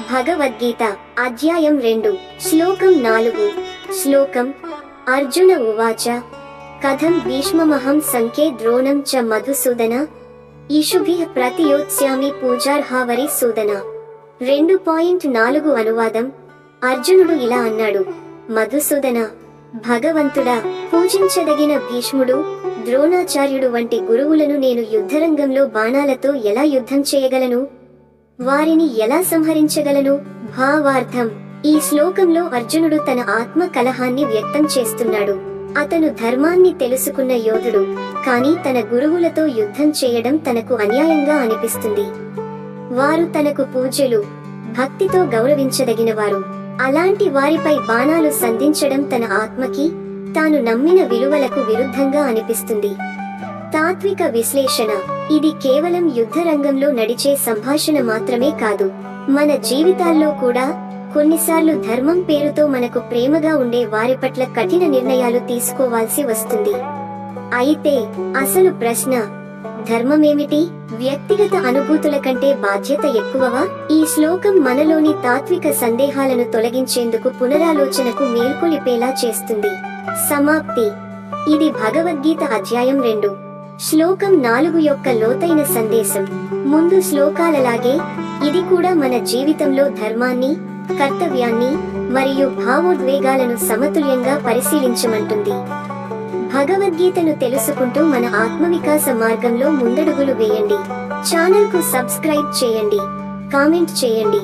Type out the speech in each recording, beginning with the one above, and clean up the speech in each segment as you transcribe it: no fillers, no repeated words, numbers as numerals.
భగవద్గీత అధ్యాయం 2 శ్లోకం 4 శ్లోకం అర్జున ఉవాచ కథం భీష్మమహం సంఖ్యే ద్రోణం చ మధుసూదన ఈషుభిః ప్రతియోత్స్యామి పూజార్హావరి సూదన 2.4 అనువాదం అర్జునుడు ఇలా అన్నాడు, మధుసూదన, భగవంతుడా, పూజించదగిన భీష్ముడు, ద్రోణాచార్యుడు వంటి గురువులను నేను యుద్ధరంగంలో బాణాలతో ఎలా యుద్ధం చేయగలను? వారిని ఎలా సంహరించగలను? భావార్థం: ఈ శ్లోకంలో అర్జునుడు తన ఆత్మ కలహాన్ని వ్యక్తం చేస్తున్నాడు. అతను ధర్మాన్ని తెలుసుకున్న యోధుడు, కానీ తన గురువులతో యుద్ధం చేయడం తనకు అన్యాయంగా అనిపిస్తుంది. వారు తనకు పూజ్యులు, భక్తితో గౌరవించదగినవారు. అలాంటి వారిపై బాణాలు సంధించడం తన ఆత్మకి, తాను నమ్మిన విలువలకు విరుద్ధంగా అనిపిస్తుంది. తాత్విక విశ్లేషణ: ఇది కేవలం యుద్ధరంగంలో నడిచే సంభాషణ మాత్రమే కాదు, మన జీవితాల్లో కూడా కొన్నిసార్లు ధర్మం పేరుతో మనకు ప్రేమగా ఉండే వారి పట్ల కఠిన నిర్ణయాలు తీసుకోవాల్సి వస్తుంది. అయితే అసలు ప్రశ్న, ధర్మమేమిటి? వ్యక్తిగత అనుభూతుల కంటే బాధ్యత ఎక్కువవా? ఈ శ్లోకం మనలోని తాత్విక సందేహాలను తొలగించేందుకు పునరాలోచనకు మేల్కొలిపేలా చేస్తుంది. సమాప్తి: ఇది భగవద్గీత అధ్యాయం 2 శ్లోకం 4 యొక్క లోతైన సందేశం. ముందు శ్లోకాలలాగే ఇది కూడా మన జీవితంలో ధర్మాన్ని, కర్తవ్యాన్ని మరియు భావోద్వేగాలను సమతుల్యంగా పరిశీలించమంటుంది. భగవద్గీతను తెలుసుకుంటూ మన ఆత్మవికాస మార్గంలో ముందడుగులు వేయండి. ఛానల్ కు సబ్స్క్రైబ్ చేయండి, కామెంట్ చేయండి,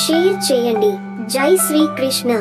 షేర్ చేయండి. జై శ్రీ కృష్ణ.